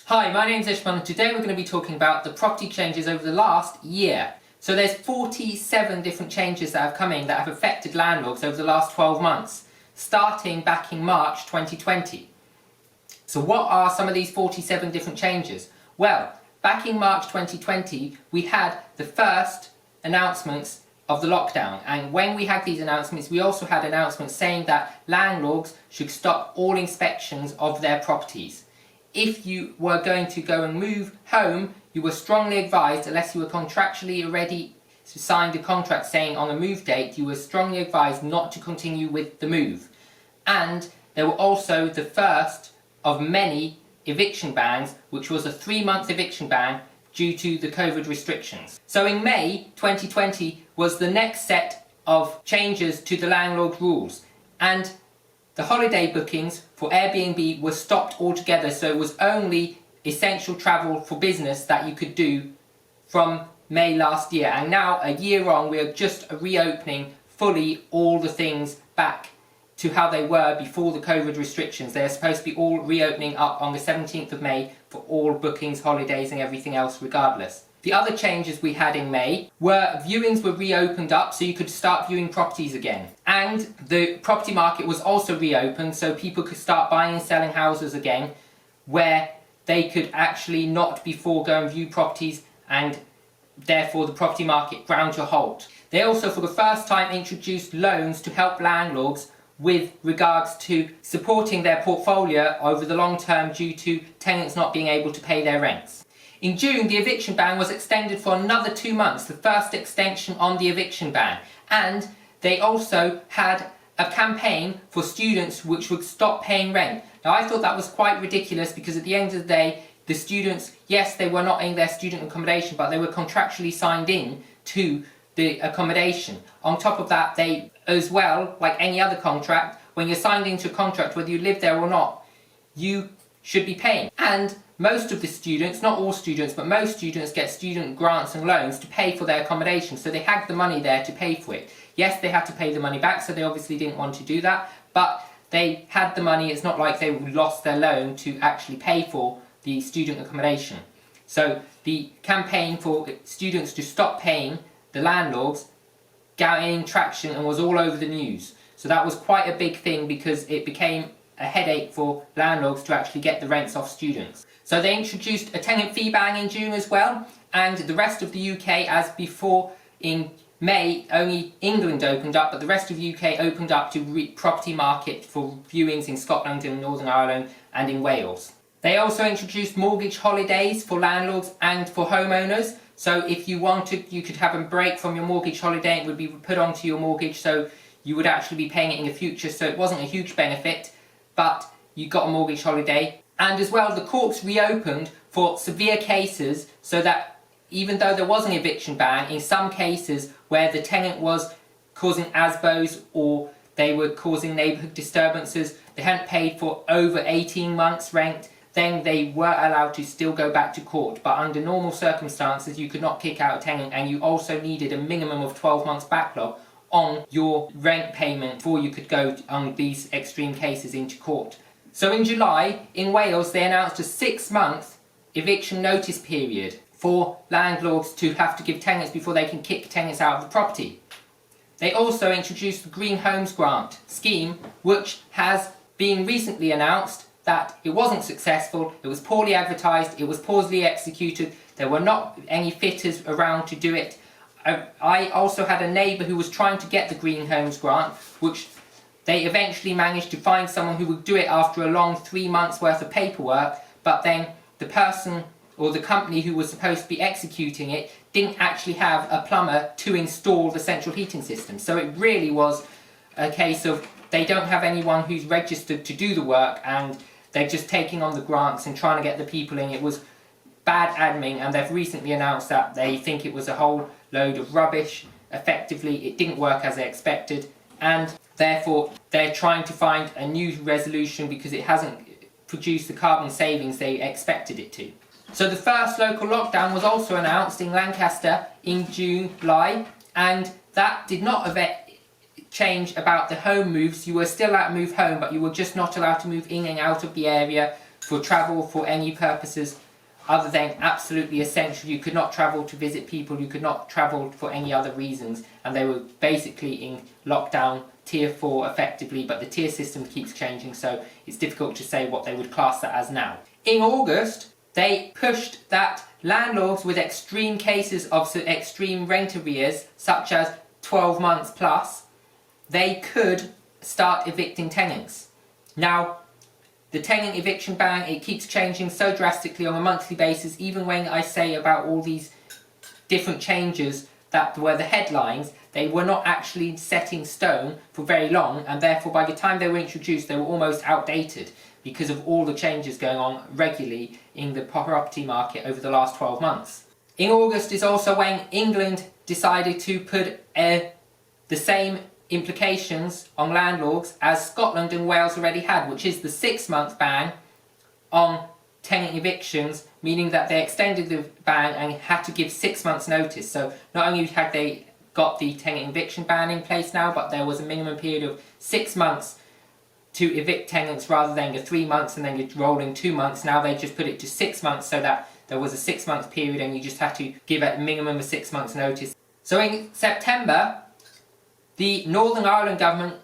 Hi, my name's Ishman and today we're going to be talking about the property changes over the last year. So there's 47 different changes that have come in that have affected landlords over the last 12 months, starting back in March 2020. So what are some of these 47 different changes? Well, back in March 2020 we had the first announcements of the lockdown, and when we had these announcements we also had announcements saying that landlords should stop all inspections of their properties. If you were going to go and move home, you were strongly advised, unless you were contractually already signed a contract saying on a move date, you were strongly advised not to continue with the move. And there were also the first of many eviction bans, which was a 3-month eviction ban due to the COVID restrictions. So in May 2020 was the next set of changes to the landlord rules, and the holiday bookings for Airbnb were stopped altogether, so it was only essential travel for business that you could do from May last year. And now, a year on, we're just reopening fully all the things back to how they were before the COVID restrictions. They're supposed to be all reopening up on the 17th of May for all bookings, holidays and everything else regardless. The other changes we had in May were viewings were reopened up so you could start viewing properties again. And the property market was also reopened so people could start buying and selling houses again, where they could actually not before go and view properties, and therefore the property market ground to a halt. They also for the first time introduced loans to help landlords with regards to supporting their portfolio over the long term due to tenants not being able to pay their rents. In June, the eviction ban was extended for another 2 months, the first extension on the eviction ban. And they also had a campaign for students which would stop paying rent. Now, I thought that was quite ridiculous because at the end of the day, the students, yes, they were not in their student accommodation, but they were contractually signed in to the accommodation. On top of that, they, as well, like any other contract, when you're signed into a contract, whether you live there or not, you should be paying. And most of the students, not all students, but most students get student grants and loans to pay for their accommodation, so they had the money there to pay for it. Yes, they had to pay the money back, so they obviously didn't want to do that, but they had the money. It's not like they lost their loan to actually pay for the student accommodation. So the campaign for students to stop paying the landlords gained traction and was all over the news. So that was quite a big thing because it became a headache for landlords to actually get the rents off students. So they introduced a tenant fee ban in June as well, and the rest of the UK, as before in May, only England opened up, but the rest of the UK opened up to property market for viewings in Scotland and Northern Ireland and in Wales. They also introduced mortgage holidays for landlords and for homeowners. So if you wanted, you could have a break from your mortgage holiday, it would be put onto your mortgage, so you would actually be paying it in the future. So it wasn't a huge benefit, but you got a mortgage holiday. And as well, the courts reopened for severe cases, so that even though there was an eviction ban, in some cases where the tenant was causing ASBOs or they were causing neighbourhood disturbances, they hadn't paid for over 18 months rent, then they were allowed to still go back to court. But under normal circumstances you could not kick out a tenant, and you also needed a minimum of 12 months backlog on your rent payment before you could go on these extreme cases into court. So in July, in Wales, they announced a 6-month eviction notice period for landlords to have to give tenants before they can kick tenants out of the property. They also introduced the Green Homes Grant scheme, which has been recently announced that it wasn't successful, it was poorly advertised, it was poorly executed, there were not any fitters around to do it. I also had a neighbour who was trying to get the Green Homes Grant, which they eventually managed to find someone who would do it after a long 3 months worth of paperwork, but then the person or the company who was supposed to be executing it didn't actually have a plumber to install the central heating system. So it really was a case of they don't have anyone who's registered to do the work, and they're just taking on the grants and trying to get the people in. It was bad admin, and they've recently announced that they think it was a whole load of rubbish. Effectively, it didn't work as they expected, and therefore they're trying to find a new resolution because it hasn't produced the carbon savings they expected it to. So the first local lockdown was also announced in Lancaster in July, and that did not change about the home moves. You were still allowed to move home, but you were just not allowed to move in and out of the area for travel for any purposes other than absolutely essential. You could not travel to visit people, you could not travel for any other reasons, and they were basically in lockdown tier 4 effectively, but the tier system keeps changing, so it's difficult to say what they would class that as now. In August, they pushed that landlords with extreme cases of extreme rent arrears, such as 12 months plus, they could start evicting tenants. Now, the tenant eviction ban, it keeps changing so drastically on a monthly basis. Even when I say about all these different changes that were the headlines, they were not actually set in stone for very long, and therefore by the time they were introduced they were almost outdated because of all the changes going on regularly in the property market over the last 12 months. In August is also when England decided to put the same implications on landlords as Scotland and Wales already had, which is the 6-month ban on tenant evictions, meaning that they extended the ban and had to give 6 months notice. So not only had they got the tenant eviction ban in place now, but there was a minimum period of 6 months to evict tenants rather than the 3 months and then you're rolling 2 months. Now they just put it to 6 months so that there was a 6-month period and you just had to give a minimum of 6 months notice. So in September, the Northern Ireland government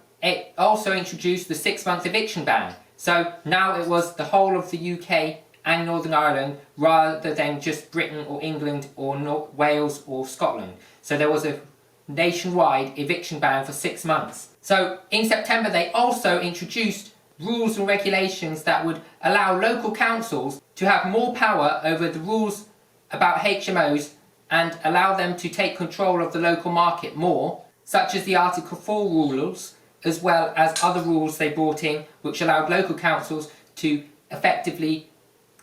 also introduced the 6-month eviction ban. So now it was the whole of the UK and Northern Ireland rather than just Britain or England or Wales or Scotland. So there was a nationwide eviction ban for 6 months. So in September they also introduced rules and regulations that would allow local councils to have more power over the rules about HMOs and allow them to take control of the local market more, such as the Article 4 rules, as well as other rules they brought in which allowed local councils to effectively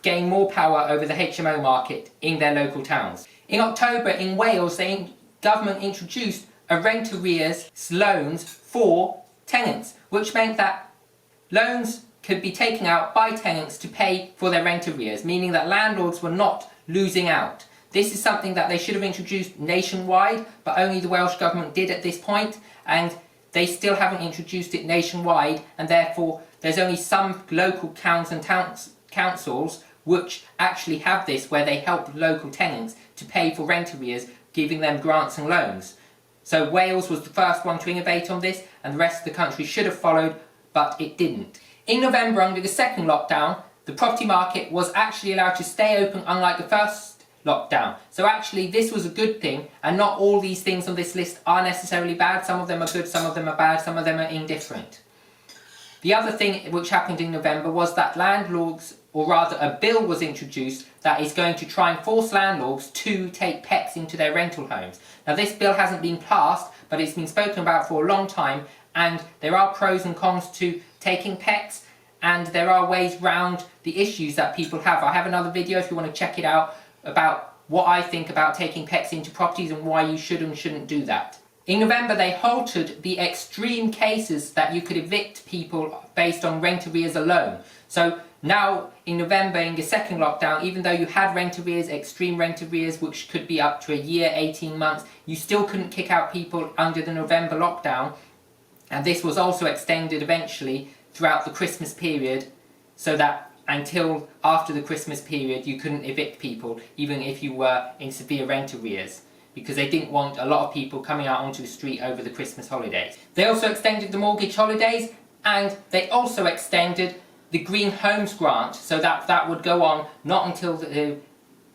gain more power over the HMO market in their local towns. In October in Wales, the government introduced a rent arrears loans for tenants, which meant that loans could be taken out by tenants to pay for their rent arrears, meaning that landlords were not losing out. This is something that they should have introduced nationwide, but only the Welsh Government did at this point, and they still haven't introduced it nationwide, and therefore there's only some local towns and councils which actually have this, where they help local tenants to pay for rent arrears, giving them grants and loans. So Wales was the first one to innovate on this, and the rest of the country should have followed, but it didn't. In November, under the second lockdown, the property market was actually allowed to stay open, unlike the first lockdown. So actually this was a good thing, and not all these things on this list are necessarily bad. Some of them are good, some of them are bad, some of them are indifferent. The other thing which happened in November was that landlords, or rather a bill was introduced that is going to try and force landlords to take pets into their rental homes. Now this bill hasn't been passed, but it's been spoken about for a long time, and there are pros and cons to taking pets, and there are ways round the issues that people have. I have another video if you want to check it out about what I think about taking pets into properties and why you should and shouldn't do that. In November they halted the extreme cases that you could evict people based on rent arrears alone. So now in November, in the second lockdown, even though you had rent arrears, extreme rent arrears, which could be up to a year, 18 months, you still couldn't kick out people under the November lockdown, and this was also extended eventually throughout the Christmas period, so that until after the Christmas period you couldn't evict people even if you were in severe rent arrears, because they didn't want a lot of people coming out onto the street over the Christmas holidays. They also extended the mortgage holidays, and they also extended the Green Homes Grant, so that would go on not until the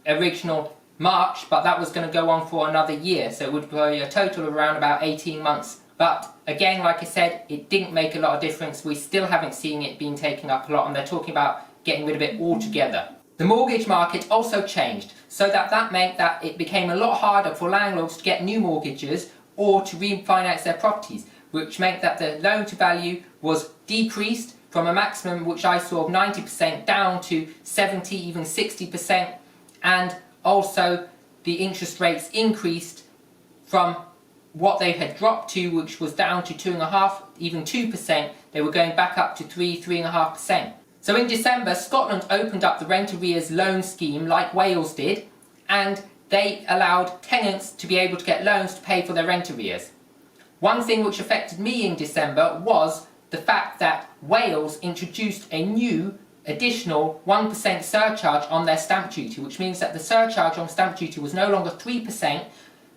original March, but that was going to go on for another year, so it would be a total of around about 18 months. But again, like I said, it didn't make a lot of difference. We still haven't seen it being taken up a lot, and they're talking about getting rid of it altogether. The mortgage market also changed, so that meant that it became a lot harder for landlords to get new mortgages or to refinance their properties, which meant that the loan to value was decreased from a maximum which I saw of 90% down to 70, even 60%, and also the interest rates increased from what they had dropped to, which was down to 2.5%, even 2%, they were going back up to 3.5%. So in December, Scotland opened up the rent arrears loan scheme like Wales did, and they allowed tenants to be able to get loans to pay for their rent arrears. One thing which affected me in December was the fact that Wales introduced a new additional 1% surcharge on their stamp duty, which means that the surcharge on stamp duty was no longer 3%,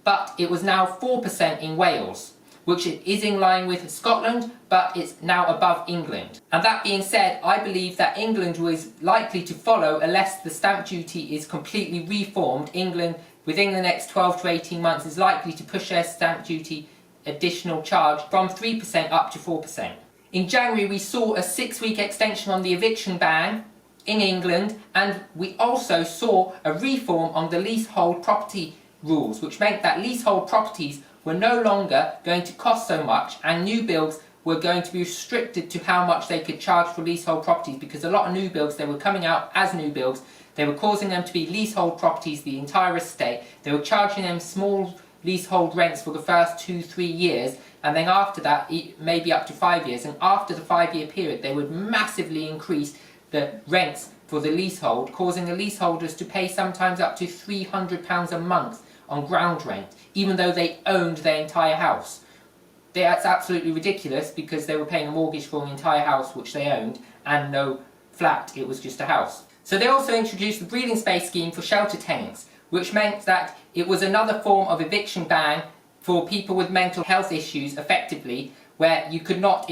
but it was now 4% in Wales, which is in line with Scotland, but it's now above England. And that being said, I believe that England was likely to follow unless the stamp duty is completely reformed. England, within the next 12 to 18 months, is likely to push their stamp duty additional charge from 3% up to 4%. In January, we saw a 6-week extension on the eviction ban in England, and we also saw a reform on the leasehold property rules, which meant that leasehold properties were no longer going to cost so much, and new builds were going to be restricted to how much they could charge for leasehold properties, because a lot of new builds, they were coming out as new builds, they were causing them to be leasehold properties the entire estate, they were charging them small leasehold rents for the first 2-3 years, and then after that, maybe up to 5 years, and after the 5-year period, they would massively increase the rents for the leasehold, causing the leaseholders to pay sometimes up to £300 a month on ground rent, even though they owned their entire house. That's absolutely ridiculous, because they were paying a mortgage for an entire house which they owned, and no flat, it was just a house. So they also introduced the breathing space scheme for shelter tenants, which meant that it was another form of eviction ban for people with mental health issues, effectively, where you could not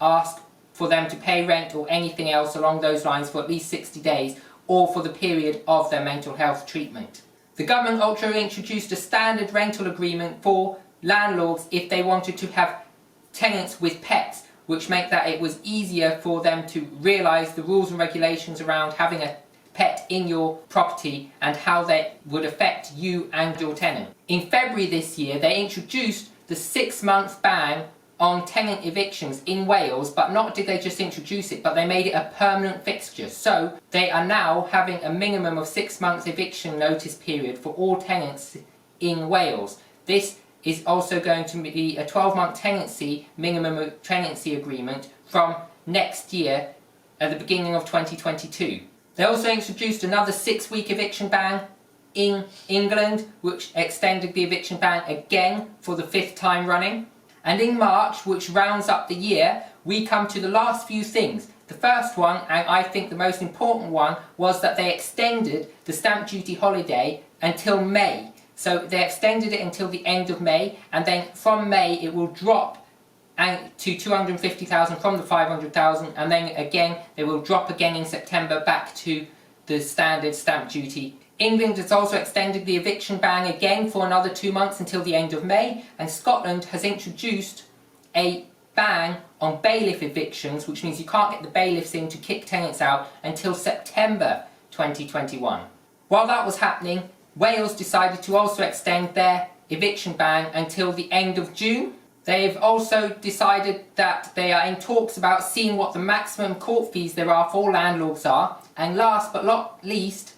ask for them to pay rent or anything else along those lines for at least 60 days, or for the period of their mental health treatment. The government also introduced a standard rental agreement for landlords if they wanted to have tenants with pets, which meant that it was easier for them to realise the rules and regulations around having a pet in your property and how that would affect you and your tenant. In February this year, they introduced the 6-month ban on tenant evictions in Wales, but not did they just introduce it, but they made it a permanent fixture. So they are now having a minimum of 6 months eviction notice period for all tenants in Wales. This is also going to be a 12-month tenancy, minimum tenancy agreement from next year at the beginning of 2022. They also introduced another 6-week eviction ban in England, which extended the eviction ban again for the 5th time running. And in March, which rounds up the year, we come to the last few things. The first one, and I think the most important one, was that they extended the stamp duty holiday until May. So they extended it until the end of May, and then from May it will drop to 250,000 from the 500,000, and then again they will drop again in September back to the standard stamp duty. England has also extended the eviction ban again for another 2 months until the end of May, and Scotland has introduced a ban on bailiff evictions, which means you can't get the bailiffs in to kick tenants out until September 2021. While that was happening, Wales decided to also extend their eviction ban until the end of June. They've also decided that they are in talks about seeing what the maximum court fees there are for landlords are. And last but not least,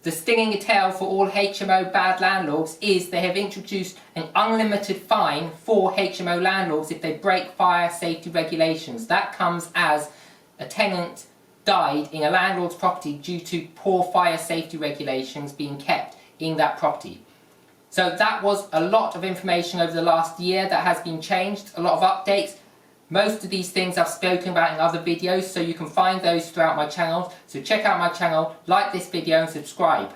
the stinging tail for all HMO bad landlords is they have introduced an unlimited fine for HMO landlords if they break fire safety regulations. That comes as a tenant died in a landlord's property due to poor fire safety regulations being kept in that property. So that was a lot of information over the last year that has been changed, a lot of updates. Most of these things I've spoken about in other videos, so you can find those throughout my channel. So check out my channel, like this video and subscribe.